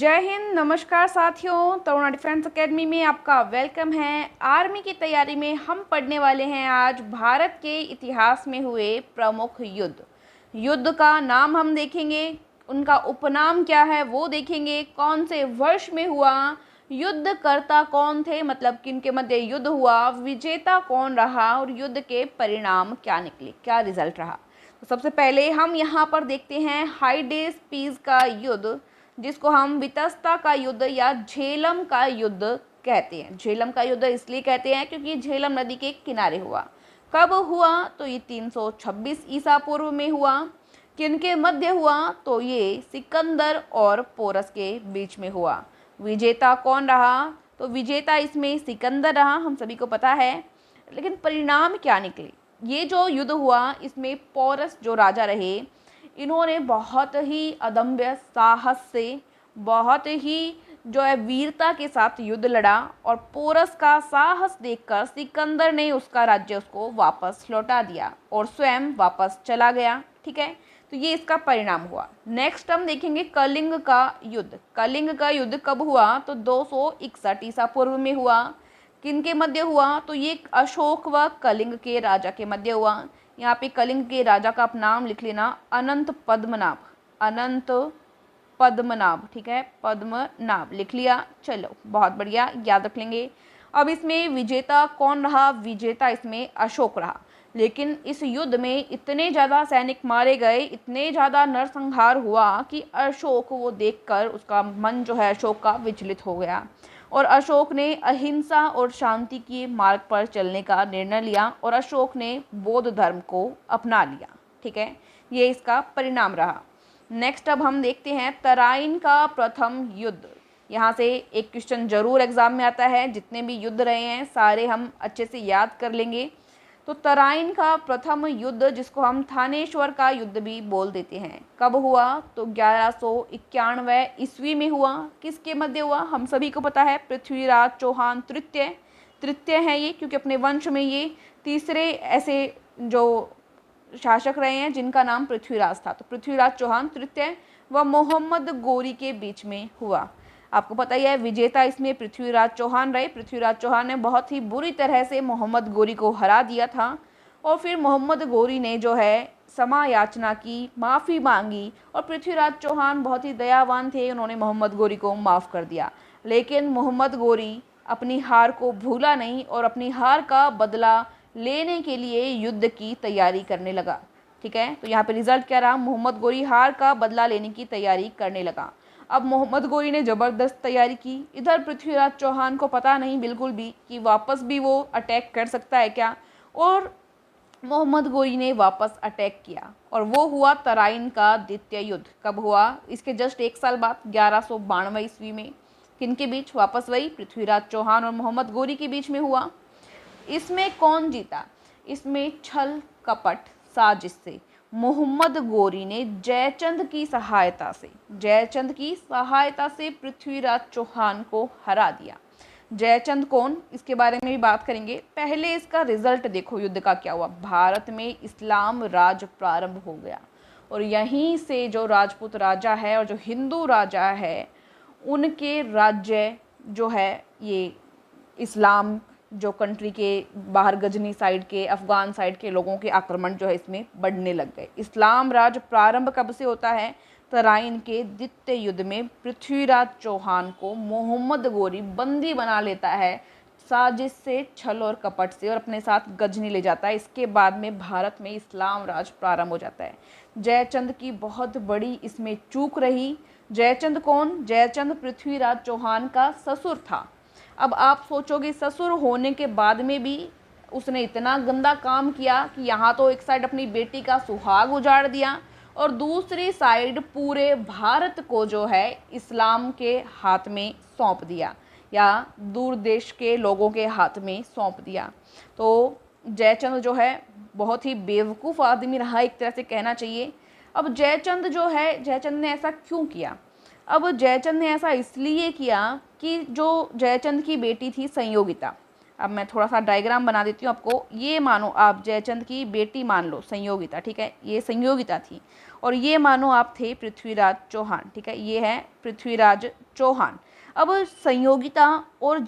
जय हिंद, नमस्कार साथियों। तरुणा डिफेंस एकेडमी में आपका वेलकम है। आर्मी की तैयारी में हम पढ़ने वाले हैं आज भारत के इतिहास में हुए प्रमुख युद्ध। युद्ध का नाम हम देखेंगे, उनका उपनाम क्या है वो देखेंगे, कौन से वर्ष में हुआ, युद्धकर्ता कौन थे, मतलब किनके मध्य युद्ध हुआ, विजेता कौन रहा और युद्ध के परिणाम क्या निकले, क्या रिजल्ट रहा। तो सबसे पहले हम यहाँ पर देखते हैं हाइडेस पीस का युद्ध, जिसको हम वितस्ता का युद्ध या झेलम का युद्ध कहते हैं। झेलम का युद्ध इसलिए कहते हैं क्योंकि झेलम नदी के किनारे हुआ। कब हुआ तो ये 326 ईसा पूर्व में हुआ। किनके मध्य हुआ तो ये सिकंदर और पोरस के बीच में हुआ। विजेता कौन रहा तो विजेता इसमें सिकंदर रहा, हम सभी को पता है। लेकिन परिणाम क्या निकले, ये जो युद्ध हुआ इसमें पोरस जो राजा रहे, इन्होंने बहुत ही अदम्य साहस से, बहुत ही जो है वीरता के साथ युद्ध लड़ा और पोरस का साहस देखकर सिकंदर ने उसका राज्य उसको वापस लौटा दिया और स्वयं वापस चला गया। ठीक है, तो ये इसका परिणाम हुआ। नेक्स्ट हम देखेंगे कलिंग का युद्ध। कलिंग का युद्ध कब हुआ तो 261 ईसा पूर्व में हुआ। किनके मध्य हुआ तो ये अशोक व कलिंग के राजा के मध्य हुआ। यहाँ पे कलिंग के राजा का आप नाम लिख लेना, अनंत पद्मनाभ। अनंत पद्मनाभ, ठीक है, पद्मनाभ लिख लिया। चलो बहुत बढ़िया, याद रख लेंगे। अब इसमें विजेता कौन रहा, विजेता इसमें अशोक रहा। लेकिन इस युद्ध में इतने ज़्यादा सैनिक मारे गए, इतने ज़्यादा नरसंहार हुआ कि अशोक वो देखकर उसका मन जो है अशोक का विचलित हो गया और अशोक ने अहिंसा और शांति के मार्ग पर चलने का निर्णय लिया और अशोक ने बौद्ध धर्म को अपना लिया। ठीक है, ये इसका परिणाम रहा। नेक्स्ट अब हम देखते हैं तराइन का प्रथम युद्ध। यहाँ से एक क्वेश्चन जरूर एग्जाम में आता है, जितने भी युद्ध रहे हैं सारे हम अच्छे से याद कर लेंगे। तो तराइन का प्रथम युद्ध, जिसको हम थानेश्वर का युद्ध भी बोल देते हैं, कब हुआ तो 1191 ईस्वी में हुआ। किसके मध्य हुआ, हम सभी को पता है, पृथ्वीराज चौहान तृतीय। तृतीय है ये क्योंकि अपने वंश में ये तीसरे ऐसे जो शासक रहे हैं जिनका नाम पृथ्वीराज था। तो पृथ्वीराज चौहान तृतीय व मोहम्मद गोरी के बीच में हुआ। आपको पता ही है विजेता इसमें पृथ्वीराज चौहान रहे। पृथ्वीराज चौहान ने बहुत ही बुरी तरह से मोहम्मद गोरी को हरा दिया था और फिर मोहम्मद गोरी ने जो है क्षमा याचना की, माफ़ी मांगी और पृथ्वीराज चौहान बहुत ही दयावान थे, उन्होंने मोहम्मद गोरी को माफ़ कर दिया। लेकिन मोहम्मद गोरी अपनी हार को भूला नहीं और अपनी हार का बदला लेने के लिए युद्ध की तैयारी करने लगा। ठीक है, तो यहाँ पे रिजल्ट क्या रहा, मोहम्मद गोरी हार का बदला लेने की तैयारी करने लगा। अब मोहम्मद गोरी ने ज़बरदस्त तैयारी की। इधर पृथ्वीराज चौहान को पता नहीं बिल्कुल भी कि वापस भी वो अटैक कर सकता है क्या, और मोहम्मद गोरी ने वापस अटैक किया और वो हुआ तराइन का द्वितीय युद्ध। कब हुआ, इसके जस्ट एक साल बाद 1192 ईस्वी में। किनके बीच, वापस वही पृथ्वीराज चौहान और मोहम्मद गोरी के बीच में हुआ। इसमें कौन जीता, इसमें छल कपट साजिश से मोहम्मद गोरी ने जयचंद की सहायता से पृथ्वीराज चौहान को हरा दिया। जयचंद कौन, इसके बारे में भी बात करेंगे। पहले इसका रिजल्ट देखो, युद्ध का क्या हुआ। भारत में इस्लाम राज प्रारंभ हो गया और यहीं से जो राजपूत राजा है और जो हिंदू राजा है, उनके राज्य जो है ये इस्लाम जो कंट्री के बाहर गजनी साइड के, अफ़गान साइड के लोगों के आक्रमण जो है इसमें बढ़ने लग गए। इस्लाम राज प्रारंभ कब से होता है, तराइन के द्वितीय युद्ध में पृथ्वीराज चौहान को मोहम्मद गोरी बंदी बना लेता है साजिश से, छल और कपट से, और अपने साथ गजनी ले जाता है। इसके बाद में भारत में इस्लाम राज प्रारंभ हो जाता है। जयचंद की बहुत बड़ी इसमें चूक रही। जयचंद कौन, जयचंद पृथ्वीराज चौहान का ससुर था। अब आप सोचोगे ससुर होने के बाद में भी उसने इतना गंदा काम किया कि यहाँ तो एक साइड अपनी बेटी का सुहाग उजाड़ दिया और दूसरी साइड पूरे भारत को जो है इस्लाम के हाथ में सौंप दिया या दूर देश के लोगों के हाथ में सौंप दिया। तो जयचंद जो है बहुत ही बेवकूफ़ आदमी रहा, एक तरह से कहना चाहिए। अब जयचंद जो है, जयचंद ने ऐसा क्यों किया, अब जयचंद ने ऐसा इसलिए किया कि जो जयचंद की बेटी थी संयोगिता, अब मैं थोड़ा सा डायग्राम बना देती हूँ आपको। ये मानो आप जयचंद की बेटी मान लो संयोगिता, ठीक है, ये संयोगिता थी और ये मानो आप थे पृथ्वीराज चौहान, ठीक है, ये है पृथ्वीराज चौहान। अब संयोगिता और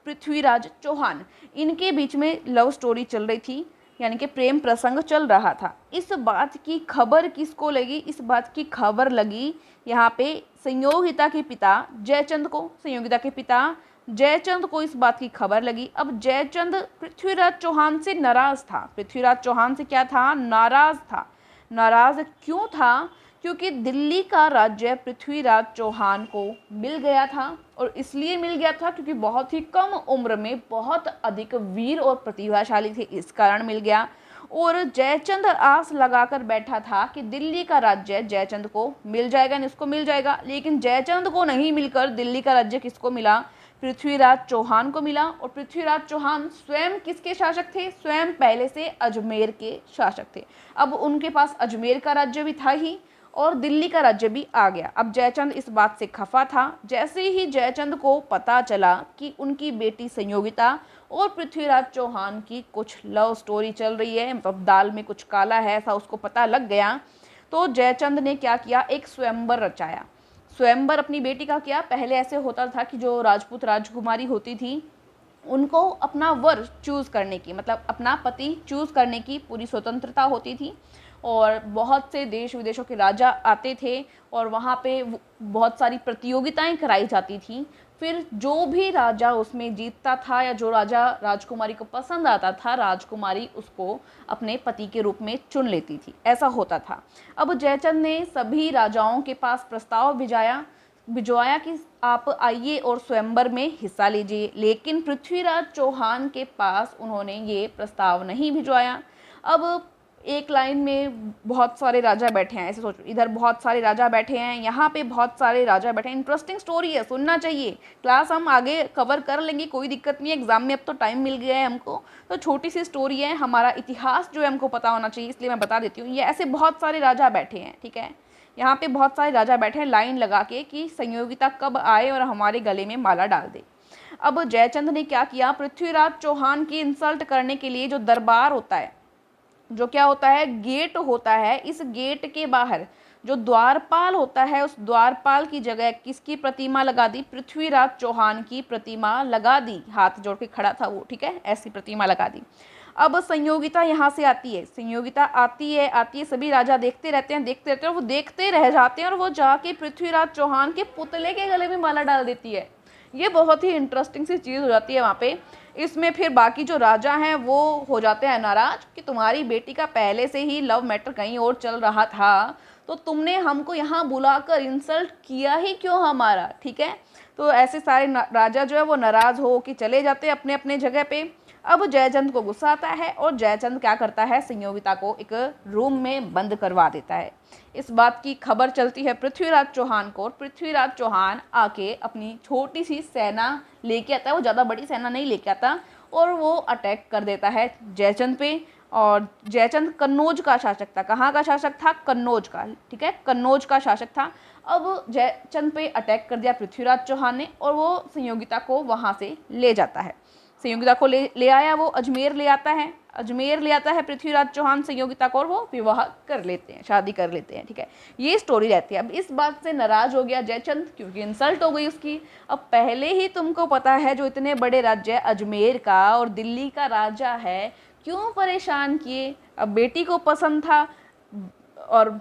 पृथ्वीराज चौहान, इनके बीच में लव स्टोरी चल रही थी, यानी कि प्रेम प्रसंग चल रहा था। इस बात की खबर किसको लगी? इस बात की खबर लगी यहाँ पे संयोगिता के पिता जयचंद को। संयोगिता के पिता जयचंद को इस बात की खबर लगी। अब जयचंद पृथ्वीराज चौहान से नाराज था। पृथ्वीराज चौहान से क्या था? नाराज था। नाराज क्यों था? क्योंकि दिल्ली का राज्य पृथ्वीराज चौहान को मिल गया था, और इसलिए मिल गया था क्योंकि बहुत ही कम उम्र में बहुत अधिक वीर और प्रतिभाशाली थे, इस कारण मिल गया। और जयचंद आस लगाकर बैठा था कि दिल्ली का राज्य जयचंद को मिल जाएगा, इसको मिल जाएगा। लेकिन जयचंद को नहीं मिलकर दिल्ली का राज्य किसको मिला? पृथ्वीराज चौहान को मिला। और पृथ्वीराज चौहान स्वयं किसके शासक थे? स्वयं पहले से अजमेर के शासक थे। अब उनके पास अजमेर का राज्य भी था ही, और दिल्ली का राज्य भी आ गया। अब जयचंद इस बात से खफा था। जैसे ही जयचंद को पता चला कि उनकी बेटी संयोगिता और पृथ्वीराज चौहान की कुछ लव स्टोरी चल रही है, मतलब दाल में कुछ काला है, ऐसा उसको पता लग गया, तो जयचंद ने क्या किया? एक स्वयंवर रचाया। स्वयंवर अपनी बेटी का किया। पहले ऐसे होता था कि जो राजपूत राजकुमारी होती थी, उनको अपना वर चूज़ करने की, मतलब अपना पति चूज़ करने की पूरी स्वतंत्रता होती थी। और बहुत से देश विदेशों के राजा आते थे, और वहाँ पे बहुत सारी प्रतियोगिताएं कराई जाती थी। फिर जो भी राजा उसमें जीतता था, या जो राजा राजकुमारी को पसंद आता था, राजकुमारी उसको अपने पति के रूप में चुन लेती थी। ऐसा होता था। अब जयचंद ने सभी राजाओं के पास प्रस्ताव भिजवाया कि आप आइए और स्वयंवर में हिस्सा लीजिए। लेकिन पृथ्वीराज चौहान के पास उन्होंने ये प्रस्ताव नहीं भिजवाया। अब एक लाइन में बहुत सारे राजा बैठे हैं, ऐसे सोचो, इधर बहुत सारे राजा बैठे हैं, यहाँ पे बहुत सारे राजा बैठे हैं। इंटरेस्टिंग स्टोरी है, सुनना चाहिए। क्लास हम आगे कवर कर लेंगे, कोई दिक्कत नहीं है, एग्जाम में अब तो टाइम मिल गया है हमको, तो छोटी सी स्टोरी है। हमारा इतिहास जो है हमको पता होना चाहिए, इसलिए मैं बता देती हूँ। ये ऐसे बहुत सारे राजा बैठे हैं, ठीक है, यहाँ पे बहुत सारे राजा बैठे हैं लाइन लगा के कि संयोगिता कब आए और हमारे गले में माला डाल दे। अब जयचंद ने क्या किया? पृथ्वीराज चौहान की इंसल्ट करने के लिए जो दरबार होता है, जो क्या होता है, गेट होता है, इस गेट के बाहर जो द्वारपाल होता है, उस द्वारपाल की जगह किसकी प्रतिमा लगा दी? पृथ्वीराज चौहान की प्रतिमा लगा दी। हाथ जोड़ के खड़ा था वो, ठीक है, ऐसी प्रतिमा लगा दी। अब संयोगिता यहाँ से आती है, संयोगिता आती है, सभी राजा देखते रहते हैं, और वो देखते रह जाते हैं, और वो जाके पृथ्वीराज चौहान के पुतले के गले में माला डाल देती है। ये बहुत ही इंटरेस्टिंग सी चीज़ हो जाती है वहाँ पे। इसमें फिर बाकी जो राजा हैं वो हो जाते हैं नाराज कि तुम्हारी बेटी का पहले से ही लव मैटर कहीं और चल रहा था, तो तुमने हमको यहाँ बुलाकर इंसल्ट किया ही क्यों हमारा, ठीक है। तो ऐसे सारे राजा जो है वो नाराज हो कि चले जाते हैं अपने अपने जगह पे। अब जयचंद को गुस्सा आता है, और जयचंद क्या करता है? संयोगिता को एक रूम में बंद करवा देता है। इस बात की खबर चलती है पृथ्वीराज चौहान को, और पृथ्वीराज चौहान आके अपनी छोटी सी सेना लेके आता है। वो ज़्यादा बड़ी सेना नहीं लेके आता, और वो अटैक कर देता है जयचंद पे। और जयचंद कन्नौज का शासक था। कहाँ का शासक था? कन्नौज का, ठीक है, कन्नौज का शासक था। अब जयचंद पे अटैक कर दिया पृथ्वीराज चौहान ने, और वो संयोगिता को वहाँ से ले जाता है। संयोगिता को ले आया, वो अजमेर ले आता है पृथ्वीराज चौहान संयोगिता को, और वो विवाह कर लेते हैं, शादी कर लेते हैं, ठीक है। ये स्टोरी रहती है। अब इस बात से नाराज हो गया जयचंद, क्योंकि इंसल्ट हो गई उसकी। अब पहले ही तुमको पता है जो इतने बड़े राज्य अजमेर का और दिल्ली का राजा है, क्यों परेशान किए? अब बेटी को पसंद था, और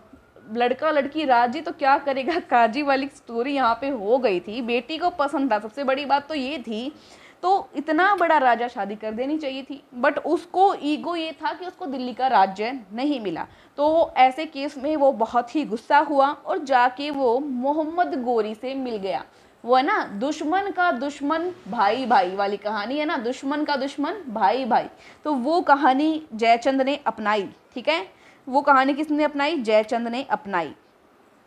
लड़का लड़की राजी तो क्या करेगा, काजी वाली स्टोरी यहाँ पे हो गई थी। बेटी को पसंद था, सबसे बड़ी बात तो ये थी, तो इतना बड़ा राजा शादी कर देनी चाहिए थी। बट उसको ईगो ये था कि उसको दिल्ली का राज्य नहीं मिला। तो ऐसे केस में वो बहुत ही गुस्सा हुआ, और जाके वो मोहम्मद गोरी से मिल गया। वो है ना, दुश्मन का दुश्मन भाई भाई वाली कहानी है ना, दुश्मन का दुश्मन भाई भाई। तो वो कहानी जयचंद ने अपनाई, ठीक है। वो कहानी किसने अपनाई? जयचंद ने अपनाई।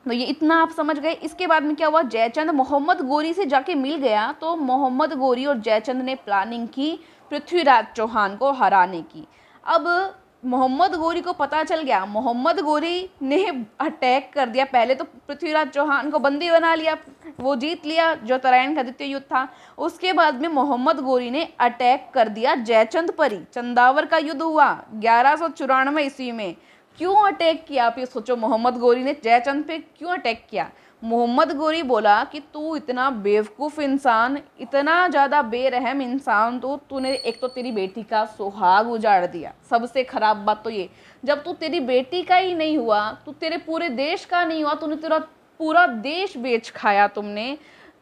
तो ये इतना आप समझ गए। इसके बाद में क्या हुआ? जयचंद मोहम्मद गोरी से जाके मिल गया, तो मोहम्मद गोरी और जयचंद ने प्लानिंग की पृथ्वीराज चौहान को हराने की। अब मोहम्मद गोरी को पता चल गया, मोहम्मद गोरी ने अटैक कर दिया। पहले तो पृथ्वीराज चौहान को बंदी बना लिया, वो जीत लिया जो तराइन का द्वितीय युद्ध था। उसके बाद में मोहम्मद गोरी ने अटैक कर दिया जयचंद पर ही। चंदावर का युद्ध हुआ 1194 ईस्वी में। क्यों अटैक किया? आप ये सोचो, मोहम्मद गोरी ने जयचंद पे क्यों अटैक किया? मोहम्मद गोरी बोला कि तू इतना बेवकूफ़ इंसान, इतना ज़्यादा बेरहम इंसान, तो तूने एक तो तेरी बेटी का सुहाग उजाड़ दिया। सबसे ख़राब बात तो ये, जब तू तेरी बेटी का ही नहीं हुआ, तू तेरे पूरे देश का नहीं हुआ, तूने तेरा पूरा देश बेच खाया तुमने।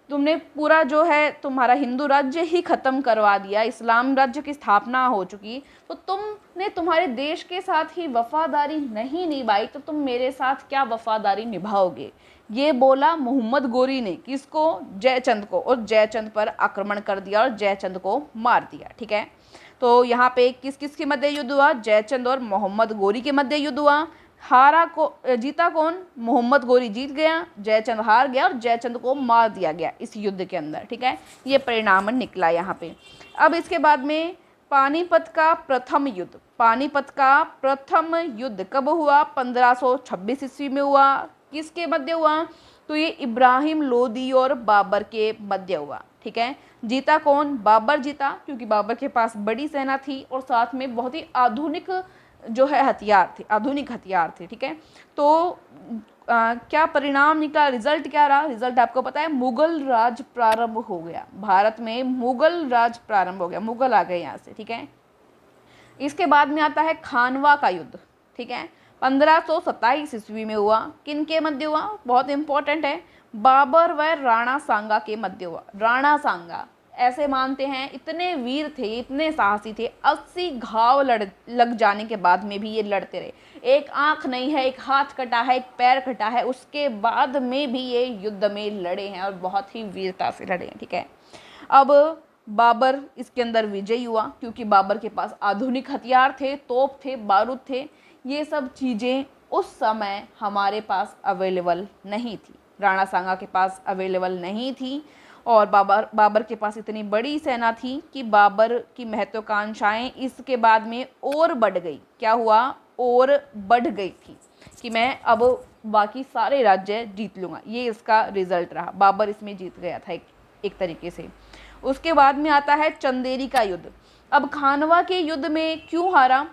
तुमने पूरा जो है तुम्हारा हिंदू राज्य ही ख़त्म करवा दिया, इस्लाम राज्य की स्थापना हो चुकी, तो तुमने तुम्हारे देश के साथ ही वफादारी नहीं निभाई, तो तुम मेरे साथ क्या वफादारी निभाओगे। ये बोला मोहम्मद गोरी ने, किसको? जयचंद को, और जयचंद पर आक्रमण कर दिया और जयचंद को मार दिया। ठीक है, तो यहाँ पे किस किस के मध्य युद्ध हुआ? जयचंद और मोहम्मद गोरी के मध्य युद्ध हुआ। हारा को जीता कौन? मोहम्मद गोरी जीत गया, जयचंद हार गया और जयचंद को मार दिया गया इस युद्ध के अंदर। ठीक है, ये परिणाम निकला यहाँ पे। अब इसके बाद में पानीपत का प्रथम युद्ध। पानीपत का प्रथम युद्ध कब हुआ? 1526 ईस्वी में हुआ। किसके मध्य हुआ? तो ये इब्राहिम लोदी और बाबर के मध्य हुआ। ठीक है, जीता कौन? बाबर जीता, क्योंकि बाबर के पास बड़ी सेना थी और साथ में बहुत ही आधुनिक जो है हथियार थे, आधुनिक हथियार थे। ठीक है, तो क्या परिणाम निकला? रिजल्ट क्या रहा? रिजल्ट आपको पता है, मुगल राज प्रारंभ हो गया। भारत में मुगल राज प्रारंभ हो गया, मुगल आ गए यहाँ से। ठीक है, इसके बाद में आता है खानवा का युद्ध। ठीक है, 1527 ईस्वी में हुआ। किन के मध्य हुआ? बहुत इंपॉर्टेंट है, बाबर व राणा सांगा के मध्य हुआ। राणा सांगा ऐसे मानते हैं, इतने वीर थे, इतने साहसी थे, 80 घाव लग जाने के बाद में भी ये लड़ते रहे। एक आंख नहीं है, एक हाथ कटा है, एक पैर कटा है, उसके बाद में भी ये युद्ध में लड़े हैं और बहुत ही वीरता से लड़े हैं। ठीक है, अब बाबर इसके अंदर विजयी हुआ, क्योंकि बाबर के पास आधुनिक हथियार थे, तोप थे, बारूद थे। ये सब चीज़ें उस समय हमारे पास अवेलेबल नहीं थी, राणा सांगा के पास अवेलेबल नहीं थी। और बाबर के पास इतनी बड़ी सेना थी कि बाबर की महत्वाकांक्षाएं इसके बाद में और बढ़ गई। क्या हुआ? और बढ़ गई थी कि मैं अब बाकी सारे राज्य जीत लूँगा। ये इसका रिजल्ट रहा, बाबर इसमें जीत गया था एक तरीके से। उसके बाद में आता है चंदेरी का युद्ध। अब खानवा के युद्ध में क्यों हारा?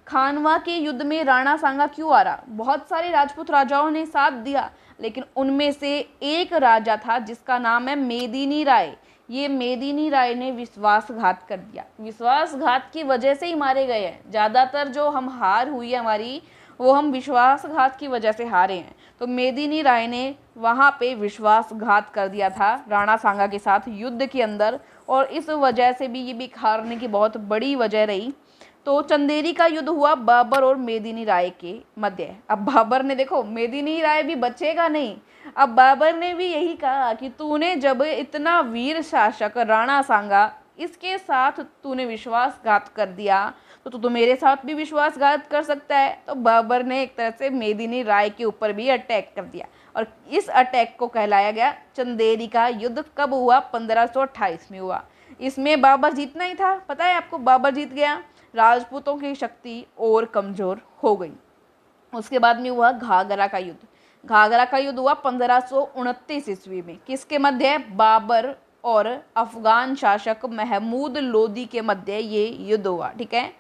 खानवा के युद्ध में राणा सांगा क्यों हारा? बहुत सारे राजपूत राजाओं ने साथ दिया, लेकिन उनमें से एक राजा था जिसका नाम है मेदिनी राय। ये मेदिनी राय ने विश्वासघात कर दिया। विश्वासघात की वजह से ही मारे गए हैं। ज़्यादातर जो हम हार हुई है हमारी, वो हम विश्वासघात की वजह से हारे हैं। तो मेदिनी राय ने वहाँ पे विश्वासघात कर दिया था राणा सांगा के साथ युद्ध के अंदर, और इस वजह से भी ये भी हारने की बहुत बड़ी वजह रही। तो चंदेरी का युद्ध हुआ बाबर और मेदिनी राय के मध्य। अब बाबर ने, देखो मेदिनी राय भी बचेगा नहीं, अब बाबर ने भी यही कहा कि तूने जब इतना वीर शासक राणा सांगा, इसके साथ तूने विश्वासघात कर दिया, तो तू तो मेरे साथ भी विश्वासघात कर सकता है। तो बाबर ने एक तरह से मेदिनी राय के ऊपर भी अटैक कर दिया, और इस अटैक को कहलाया गया चंदेरी का युद्ध। कब हुआ? 1528 में हुआ। इसमें बाबर जीतना ही था, पता है आपको, बाबर जीत गया, राजपूतों की शक्ति और कमजोर हो गई। उसके बाद में हुआ घाघरा का युद्ध। घाघरा का युद्ध हुआ 1529 ईस्वी में। किसके मध्य? बाबर और अफगान शासक महमूद लोदी के मध्य ये युद्ध हुआ। ठीक है,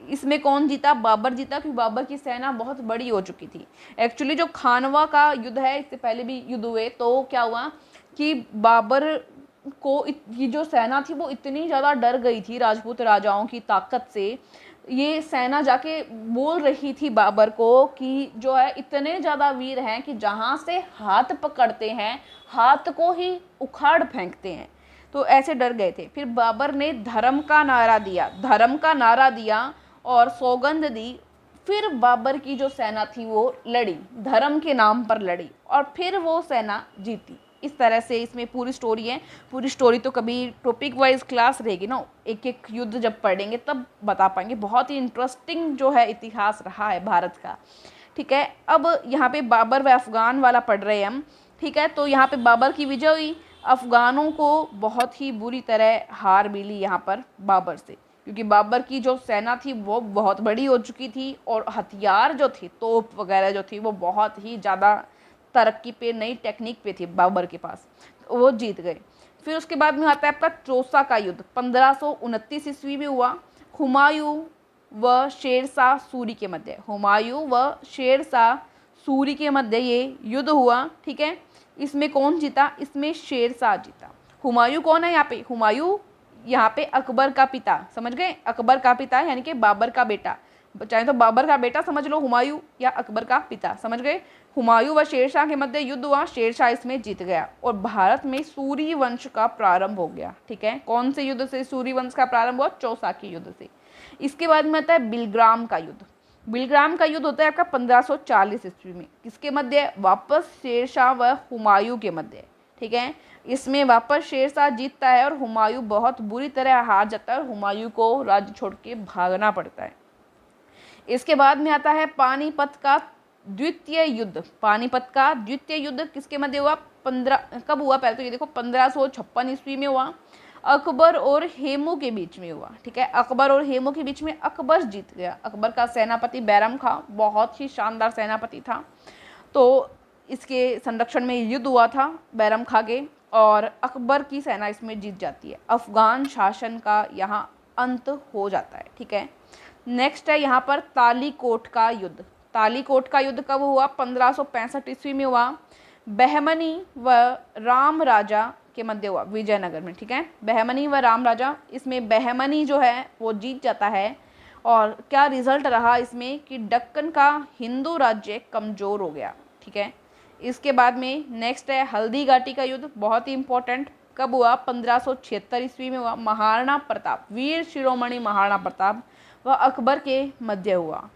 इसमें कौन जीता? बाबर जीता, क्योंकि बाबर की सेना बहुत बड़ी हो चुकी थी। एक्चुअली जो खानवा का युद्ध है, इससे पहले भी युद्ध हुए, तो क्या हुआ कि बाबर को ये जो सेना थी वो इतनी ज़्यादा डर गई थी राजपूत राजाओं की ताकत से। ये सेना जाके बोल रही थी बाबर को कि जो है इतने ज़्यादा वीर हैं कि जहाँ से हाथ पकड़ते हैं हाथ को ही उखाड़ फेंकते हैं। तो ऐसे डर गए थे। फिर बाबर ने धर्म का नारा दिया, धर्म का नारा दिया और सौगंध दी। फिर बाबर की जो सेना थी वो लड़ी, धर्म के नाम पर लड़ी, और फिर वो सेना जीती। इस तरह से इसमें पूरी स्टोरी है। पूरी स्टोरी तो कभी टॉपिक वाइज क्लास रहेगी ना, एक एक युद्ध जब पढ़ेंगे तब बता पाएंगे। बहुत ही इंटरेस्टिंग जो है इतिहास रहा है भारत का। ठीक है, अब यहाँ पे बाबर व अफगान वाला पढ़ रहे हैं हम। ठीक है, तो यहाँ पे बाबर की विजय हुई। अफगानों को बहुत ही बुरी तरह हार मिली यहाँ पर बाबर से, क्योंकि बाबर की जो सेना थी वो बहुत बड़ी हो चुकी थी, और हथियार जो थे, तोप वगैरह जो थी, वो बहुत ही ज़्यादा तरक्की पे, नई टेक्निक पे थी बाबर के पास, वो जीत गए। फिर उसके बाद में आता है आपका चौसा का युद्ध। 1529 ईस्वी में हुआ। हुमायूं व शेरशाह सूरी के मध्य, हुमायूं व शेरशाह सूरी के मध्य ये युद्ध हुआ। ठीक है, इसमें कौन जीता? इसमें शेरशाह जीता। हुमायूं कौन है यहाँ पे? हुमायूं यहाँ पे अकबर का पिता, समझ गए? अकबर का पिता यानी कि बाबर का बेटा, चाहे तो बाबर का बेटा समझ लो हुमायूं, या अकबर का पिता, समझ गए? हुमायूं व शेरशाह के मध्य युद्ध हुआ, शेरशाह इसमें जीत गया और भारत में सूर्य वंश का प्रारंभ हो गया। ठीक है, कौन से युद्ध से सूर्य वंश का प्रारंभ हुआ? चौसाकी युद्ध से। इसके बाद में आता है बिलग्राम का युद्ध। बिलग्राम का युद्ध होता है आपका 1540 ईस्वी में। किसके मध्य? वापस शेरशाह व हुमायूं के मध्य। ठीक है, इसमें वापस शेरशाह जीतता है और हुमायूं बहुत बुरी तरह हार जाता है और हुमायूं को राज्य छोड़ के भागना पड़ता है। इसके बाद में आता है पानीपत का द्वितीय युद्ध। पानीपत का द्वितीय युद्ध किसके मध्य हुआ? कब हुआ? पहले तो ये देखो 1556 ईस्वी में हुआ, अकबर और हेमू के बीच में हुआ। ठीक है, अकबर और हेमू के बीच में अकबर जीत गया। अकबर का सेनापति बैरम खां बहुत ही शानदार सेनापति था, तो इसके संरक्षण में युद्ध हुआ था बैरम खां के, और अकबर की सेना इसमें जीत जाती है। अफगान शासन का यहाँ अंत हो जाता है। ठीक है, नेक्स्ट है यहाँ पर तालीकोट का युद्ध। तालीकोट का युद्ध कब हुआ? 1565 ईस्वी में हुआ। बहमनी व राम राजा के मध्य हुआ, विजयनगर में। ठीक है, बहमनी व राम राजा, इसमें बहमनी जो है वो जीत जाता है। और क्या रिजल्ट रहा इसमें कि दक्कन का हिंदू राज्य कमज़ोर हो गया। ठीक है, इसके बाद में नेक्स्ट है हल्दी घाटी का युद्ध, बहुत ही इंपॉर्टेंट। कब हुआ? 1576 ईस्वी में हुआ। महाराणा प्रताप, वीर शिरोमणि महाराणा प्रताप व अकबर के मध्य हुआ।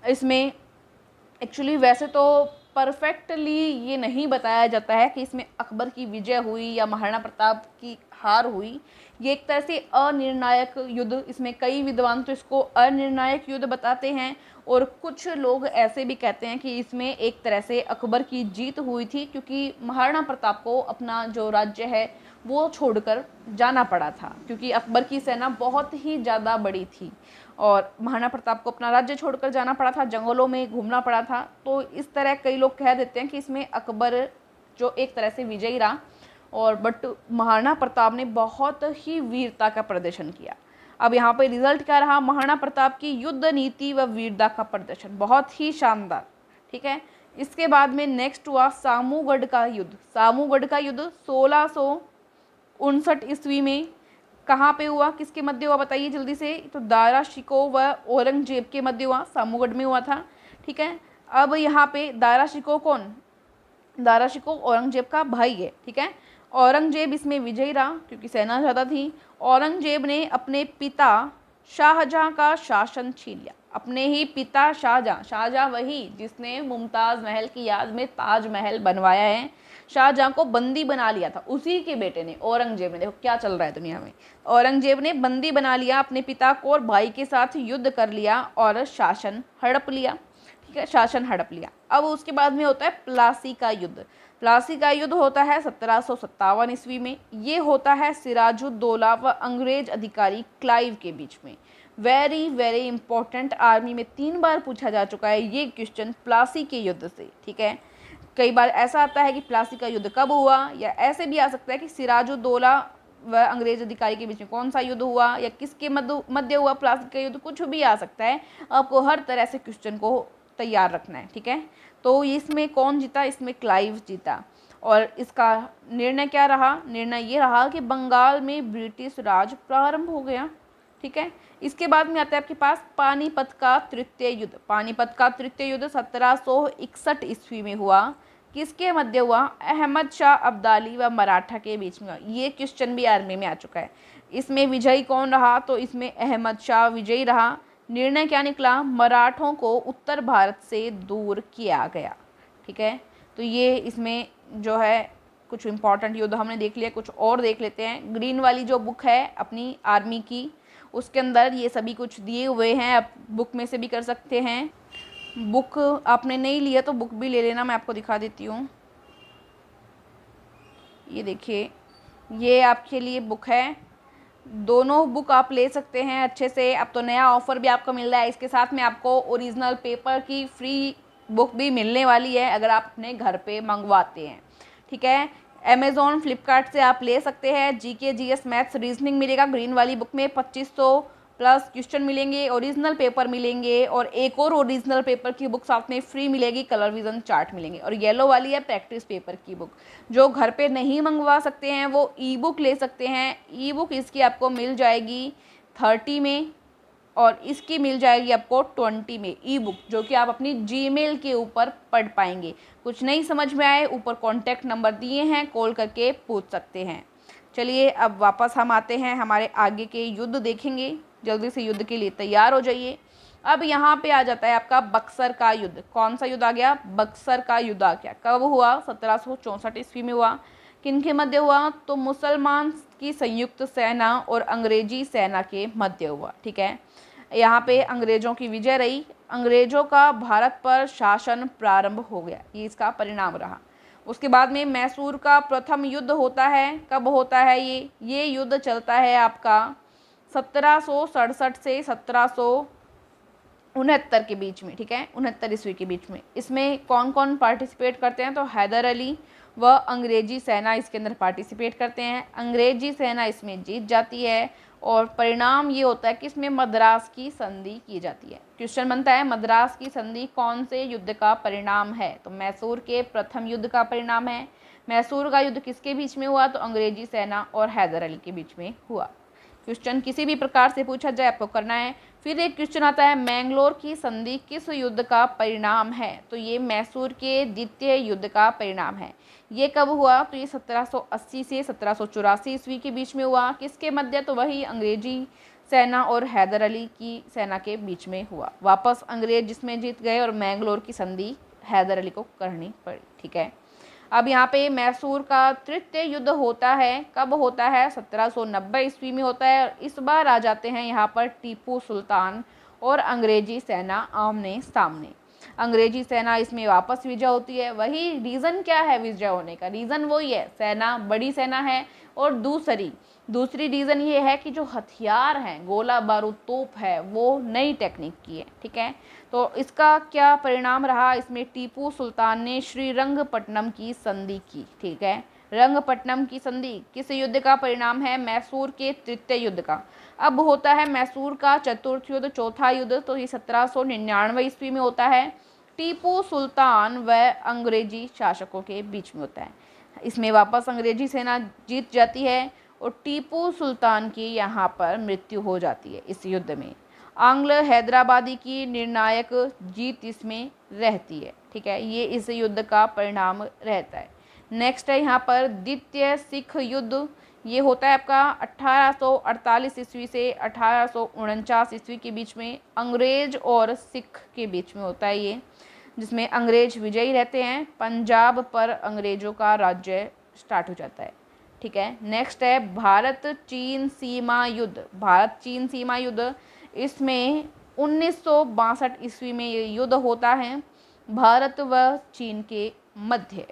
इसमें एक्चुअली वैसे तो परफेक्टली ये नहीं बताया जाता है कि इसमें अकबर की विजय हुई या महाराणा प्रताप की हार हुई। ये एक तरह से अनिर्णायक युद्ध, इसमें कई विद्वान तो इसको अनिर्णायक युद्ध बताते हैं और कुछ लोग ऐसे भी कहते हैं कि इसमें एक तरह से अकबर की जीत हुई थी, क्योंकि महाराणा प्रताप को अपना जो राज्य है वो छोड़कर जाना पड़ा था, क्योंकि अकबर की सेना बहुत ही ज़्यादा बड़ी थी और महाराणा प्रताप को अपना राज्य छोड़कर जाना पड़ा था, जंगलों में घूमना पड़ा था। तो इस तरह कई लोग कह देते हैं कि इसमें अकबर जो एक तरह से विजयी रहा, और बट महाराणा प्रताप ने बहुत ही वीरता का प्रदर्शन किया। अब यहाँ पे रिजल्ट क्या रहा? महाराणा प्रताप की युद्ध नीति व वीरता का प्रदर्शन बहुत ही शानदार। ठीक है, इसके बाद में नेक्स्ट हुआ सामूगढ़ का युद्ध। सामूगढ़ का युद्ध 1659 ईस्वी में कहाँ पे हुआ? किसके मध्य हुआ बताइए जल्दी से? तो दारा शिकोह व औरंगजेब के मध्य हुआ, सामूगढ़ में हुआ था। ठीक है, अब यहाँ पे दारा शिकोह कौन? दारा शिकोह औरंगजेब का भाई है। ठीक है, औरंगजेब इसमें विजयी रहा क्योंकि सेना ज़्यादा थी। औरंगजेब ने अपने पिता शाहजहां का शासन छीन लिया। अपने ही पिता शाहजहां, शाहजहां वही जिसने मुमताज़ महल की याद में ताजमहल बनवाया है, शाहजहां को बंदी बना लिया था, उसी के बेटे ने, औरंगजेब ने। देखो क्या चल रहा है दुनिया में। औरंगजेब ने बंदी बना लिया अपने पिता को और भाई के साथ युद्ध कर लिया और शासन हड़प लिया। ठीक है, शासन हड़प लिया। अब उसके बाद में होता है प्लासी का युद्ध। प्लासी का युद्ध होता है 1757 ईस्वी में। ये होता है सिराजुद्दौला व अंग्रेज अधिकारी क्लाइव के बीच में। वेरी वेरी इंपॉर्टेंट, आर्मी में 3 बार पूछा जा चुका है ये क्वेश्चन प्लासी के युद्ध से। ठीक है, कई बार ऐसा आता है कि प्लासी का युद्ध कब हुआ, या ऐसे भी आ सकता है कि सिराजुद्दौला व अंग्रेज अधिकारी के बीच में कौन सा युद्ध हुआ, या किसके मध्य हुआ प्लासी का युद्ध, कुछ भी आ सकता है। आपको हर तरह से क्वेश्चन को तैयार रखना है। ठीक है, तो इसमें कौन जीता? इसमें क्लाइव जीता। और इसका निर्णय क्या रहा? निर्णय ये रहा कि बंगाल में ब्रिटिश राज प्रारंभ हो गया। ठीक है, इसके बाद में आता है आपके पास पानीपत का तृतीय युद्ध। पानीपत का तृतीय युद्ध 1761 ईस्वी में हुआ। किसके मध्य हुआ? अहमद शाह अब्दाली व मराठा के बीच में हुआ। ये क्वेश्चन भी आर्मी में आ चुका है। इसमें विजयी कौन रहा? तो इसमें अहमद शाह विजयी रहा। निर्णय क्या निकला? मराठों को उत्तर भारत से दूर किया गया। ठीक है, तो ये इसमें जो है कुछ इंपॉर्टेंट युद्ध हमने देख लिया। कुछ और देख लेते हैं। ग्रीन वाली जो बुक है अपनी आर्मी की, उसके अंदर ये सभी कुछ दिए हुए हैं। आप बुक में से भी कर सकते हैं। बुक आपने नहीं लिया तो बुक भी ले लेना, मैं आपको दिखा देती हूँ। ये देखिए, ये आपके लिए बुक है। दोनों बुक आप ले सकते हैं अच्छे से। अब तो नया ऑफ़र भी आपको मिल रहा है, इसके साथ में आपको ओरिजिनल पेपर की फ्री बुक भी मिलने वाली है अगर आप अपने घर पे मंगवाते हैं। ठीक है, अमेज़ॉन फ्लिपकार्ट से आप ले सकते हैं। जीके जीएस मैथ्स रीजनिंग मिलेगा ग्रीन वाली बुक में 2500 प्लस क्वेश्चन मिलेंगे, ओरिजिनल पेपर मिलेंगे और एक और ओरिजिनल पेपर की बुक साथ में फ्री मिलेगी, कलर विजन चार्ट मिलेंगे। और येलो वाली है प्रैक्टिस पेपर की बुक। जो घर पे नहीं मंगवा सकते हैं वो ई बुक ले सकते हैं। ई बुक इसकी आपको मिल जाएगी 30 में और इसकी मिल जाएगी आपको 20 में ई बुक, जो कि आप अपनी जीमेल के ऊपर पढ़ पाएंगे। कुछ नहीं समझ में आए, ऊपर कॉन्टैक्ट नंबर दिए हैं, कॉल करके पूछ सकते हैं। चलिए अब वापस हम आते हैं, हमारे आगे के युद्ध देखेंगे। जल्दी से युद्ध के लिए तैयार हो जाइए। अब यहाँ पे आ जाता है आपका बक्सर का युद्ध। कौन सा युद्ध आ गया? बक्सर का युद्ध आ गया। कब हुआ? 1764 ईस्वी में हुआ। किन के मध्य हुआ? तो मुसलमान की संयुक्त सेना और अंग्रेजी सेना के मध्य हुआ। ठीक है, यहाँ पे अंग्रेजों की विजय रही। अंग्रेजों का भारत पर शासन प्रारंभ हो गया, ये इसका परिणाम रहा। उसके बाद में मैसूर का प्रथम युद्ध होता है। कब होता है ये युद्ध चलता है आपका 1767 से 1769 के बीच में। ठीक है, 69 ईस्वी के बीच में। इसमें कौन कौन पार्टिसिपेट करते हैं? तो हैदर अली व अंग्रेजी सेना इसके अंदर पार्टिसिपेट करते हैं। अंग्रेजी सेना इसमें जीत जाती है और परिणाम ये होता है कि इसमें मद्रास की संधि की जाती है। क्वेश्चन बनता है मद्रास की संधि कौन से युद्ध का परिणाम है? तो मैसूर के प्रथम युद्ध का परिणाम है। मैसूर का युद्ध किसके बीच में हुआ? तो अंग्रेजी सेना और हैदर अली के बीच में हुआ। क्वेश्चन किसी भी प्रकार से पूछा जाए आपको करना है। फिर एक क्वेश्चन आता है मैंगलोर की संधि किस युद्ध का परिणाम है? तो ये मैसूर के द्वितीय युद्ध का परिणाम है। ये कब हुआ? तो ये 1780 से 1784 ईस्वी के बीच में हुआ। किसके मध्य? तो वही अंग्रेजी सेना और हैदर अली की सेना के बीच में हुआ। वापस अंग्रेज जिसमें जीत गए और मैंगलोर की संधि हैदर अली को करनी पड़ी। ठीक है, अब यहाँ पे मैसूर का तृतीय युद्ध होता है। कब होता है? 1790 ईस्वी में होता है। इस बार आ जाते हैं यहाँ पर टीपू सुल्तान और अंग्रेजी सेना आमने सामने। अंग्रेजी सेना इसमें वापस विजय होती है। वही रीज़न क्या है विजय होने का? रीज़न वही है, सेना बड़ी सेना है और दूसरी रीज़न ये है कि जो हथियार हैं, गोला बारूद तोप है, वो नई टेक्निक की है। ठीक है, तो इसका क्या परिणाम रहा? इसमें टीपू सुल्तान ने श्रीरंगपट्टनम की संधि की। ठीक है, रंगपट्टनम की संधि किस युद्ध का परिणाम है? मैसूर के तृतीय युद्ध का। अब होता है मैसूर का चतुर्थ युद्ध, चौथा युद्ध, तो ये 1799 ईस्वी में होता है। टीपू सुल्तान व अंग्रेजी शासकों के बीच में होता है। इसमें वापस अंग्रेजी सेना जीत जाती है और टीपू सुल्तान की यहाँ पर मृत्यु हो जाती है इस युद्ध में। आंग्ल हैदराबादी की निर्णायक जीत इसमें रहती है। ठीक है, ये इस युद्ध का परिणाम रहता है। नेक्स्ट है यहाँ पर द्वितीय सिख युद्ध। ये होता है आपका 1848 ईस्वी से 1849 ईस्वी के बीच में। अंग्रेज और सिख के बीच में होता है ये, जिसमें अंग्रेज विजयी रहते हैं। पंजाब पर अंग्रेजों का राज्य स्टार्ट हो जाता है। ठीक है, नेक्स्ट है भारत चीन सीमा युद्ध। भारत चीन सीमा युद्ध, इसमें 1962 ईस्वी में ये युद्ध होता है भारत व चीन के मध्य।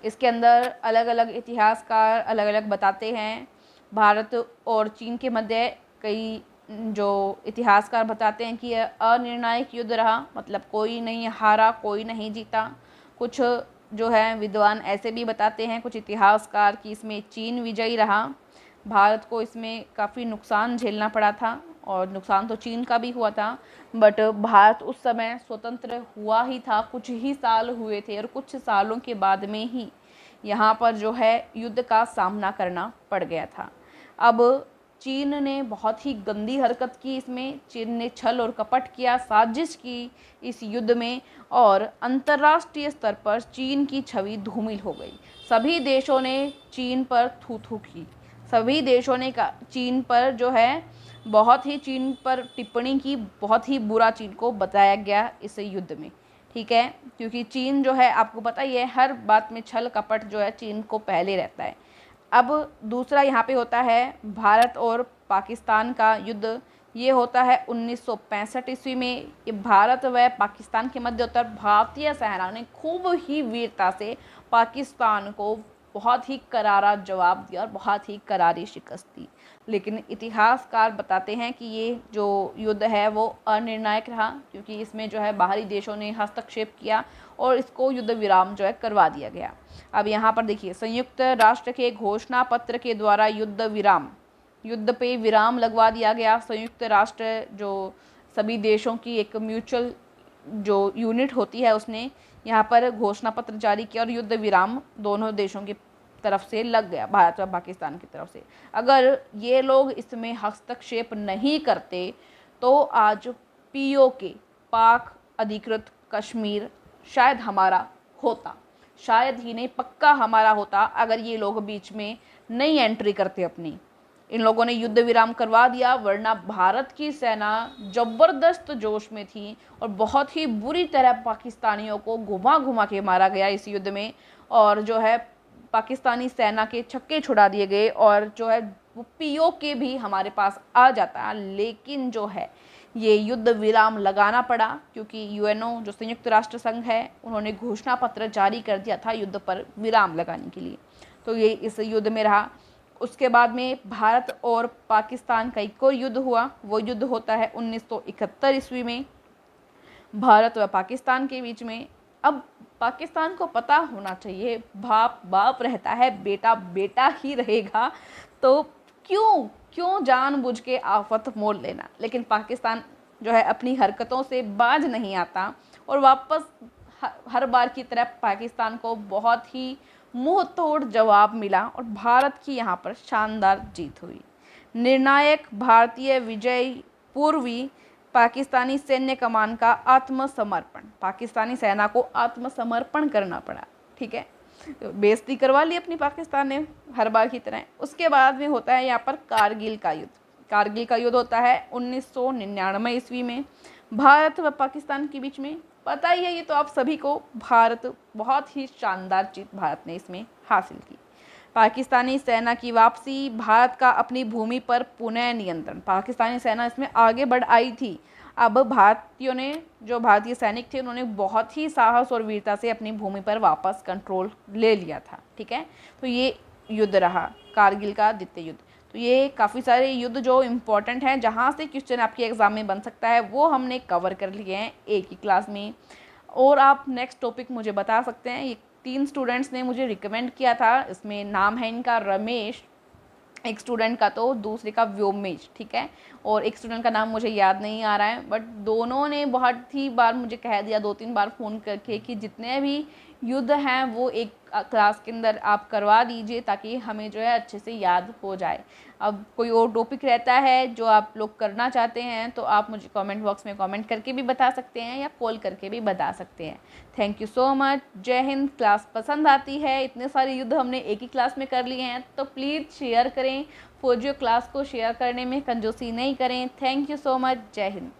इसके अंदर अलग अलग इतिहासकार अलग अलग बताते हैं। भारत और चीन के मध्य कई जो इतिहासकार बताते हैं कि यह अनिर्णायक युद्ध रहा, मतलब कोई नहीं हारा कोई नहीं जीता। कुछ जो है विद्वान ऐसे भी बताते हैं, कुछ इतिहासकार, कि इसमें चीन विजयी रहा। भारत को इसमें काफ़ी नुकसान झेलना पड़ा था और नुकसान तो चीन का भी हुआ था, बट भारत उस समय स्वतंत्र हुआ ही था, कुछ ही साल हुए थे और कुछ सालों के बाद में ही यहाँ पर जो है युद्ध का सामना करना पड़ गया था। अब चीन ने बहुत ही गंदी हरकत की इसमें। चीन ने छल और कपट किया, साजिश की इस युद्ध में और अंतर्राष्ट्रीय स्तर पर चीन की छवि धूमिल हो गई। सभी देशों ने चीन पर थू थू की, सभी देशों ने चीन पर जो है बहुत ही चीन पर टिप्पणी की, बहुत ही बुरा चीन को बताया गया इस युद्ध में। ठीक है, क्योंकि चीन जो है आपको पता ही है, हर बात में छल कपट जो है चीन को पहले रहता है। अब दूसरा यहाँ पे होता है भारत और पाकिस्तान का युद्ध। ये होता है 1965 ईस्वी में। ये भारत व पाकिस्तान के मध्य होता है। भारतीय सेना ने खूब ही वीरता से पाकिस्तान को बहुत ही करारा जवाब दिया और बहुत ही करारी शिकस्त दी। लेकिन इतिहासकार बताते हैं कि ये जो युद्ध है वो अनिर्णायक रहा, क्योंकि इसमें जो है बाहरी देशों ने हस्तक्षेप किया और इसको युद्ध विराम जो है करवा दिया गया। अब यहाँ पर देखिए, संयुक्त राष्ट्र के घोषणा पत्र के द्वारा युद्ध विराम युद्ध पे विराम लगवा दिया गया। संयुक्त राष्ट्र जो सभी देशों की एक म्यूचुअल जो यूनिट होती है उसने यहाँ पर घोषणा पत्र जारी किया और युद्ध विराम दोनों देशों की तरफ से लग गया, भारत और पाकिस्तान की तरफ से। अगर ये लोग इसमें हस्तक्षेप नहीं करते तो आज पीओके, पाक अधिकृत कश्मीर शायद हमारा होता, शायद ही नहीं पक्का हमारा होता अगर ये लोग बीच में नहीं एंट्री करते अपनी। इन लोगों ने युद्ध विराम करवा दिया, वरना भारत की सेना जबरदस्त जोश में थी और बहुत ही बुरी तरह पाकिस्तानियों को घुमा घुमा के मारा गया इस युद्ध में। और जो है पाकिस्तानी सेना के छक्के छुड़ा दिए गए और जो है वो पीओके भी हमारे पास आ जाता। लेकिन जो है ये युद्ध विराम लगाना पड़ा क्योंकि यूएनओ जो संयुक्त राष्ट्र संघ है उन्होंने घोषणा पत्र जारी कर दिया था युद्ध पर विराम लगाने के लिए। तो ये इस युद्ध में रहा। उसके बाद में भारत और पाकिस्तान का एक और युद्ध हुआ। वो युद्ध होता है 1971 ईस्वी में भारत व पाकिस्तान के बीच में। अब पाकिस्तान को पता होना चाहिए बाप बाप रहता है, बेटा बेटा ही रहेगा, तो क्यों जानबूझ के आफत मोल लेना। लेकिन पाकिस्तान जो है अपनी हरकतों से बाज नहीं आता और वापस हर बार की तरह पाकिस्तान को बहुत ही मुंह तोड़ जवाब मिला और भारत की यहाँ पर शानदार जीत हुई। निर्णायक भारतीय विजय पूर्वी पाकिस्तानी सैन्य कमान का आत्मसमर्पण, पाकिस्तानी सेना को आत्मसमर्पण करना पड़ा। ठीक है, बेइज्जती करवा ली अपनी पाकिस्तान ने हर बार की तरह। उसके बाद में होता है यहाँ पर कारगिल का युद्ध। कारगिल का युद्ध होता है 1999 ईस्वी में भारत व पाकिस्तान के बीच में। पता ही है ये तो आप सभी को, भारत बहुत ही शानदार जीत भारत ने इसमें हासिल की। पाकिस्तानी सेना की वापसी, भारत का अपनी भूमि पर पुनः नियंत्रण। पाकिस्तानी सेना इसमें आगे बढ़ आई थी। अब भारतीयों ने, जो भारतीय सैनिक थे, उन्होंने बहुत ही साहस और वीरता से अपनी भूमि पर वापस कंट्रोल ले लिया था। ठीक है, तो ये युद्ध रहा कारगिल का द्वितीय युद्ध। तो ये काफ़ी सारे युद्ध जो इम्पोर्टेंट हैं, जहाँ से क्वेश्चन आपके एग्जाम में बन सकता है, वो हमने कवर कर लिए हैं एक ही क्लास में। और आप नेक्स्ट टॉपिक मुझे बता सकते हैं। ये 3 स्टूडेंट्स ने मुझे रिकमेंड किया था, इसमें नाम है इनका रमेश, एक स्टूडेंट का, तो दूसरे का व्योमेश। ठीक है, और एक स्टूडेंट का नाम मुझे याद नहीं आ रहा है, बट दोनों ने बहुत ही बार मुझे कह दिया 2-3 बार फ़ोन करके कि जितने भी युद्ध हैं वो एक क्लास के अंदर आप करवा दीजिए ताकि हमें जो है अच्छे से याद हो जाए। अब कोई और टॉपिक रहता है जो आप लोग करना चाहते हैं तो आप मुझे कमेंट बॉक्स में कमेंट करके भी बता सकते हैं या कॉल करके भी बता सकते हैं। Thank you so much. जय हिंद। क्लास पसंद आती है, इतने सारे युद्ध हमने एक ही क्लास में कर लिए हैं, तो प्लीज़ शेयर करें। फौजियों क्लास को शेयर करने में कंजूसी नहीं करें। Thank you so much. जय हिंद।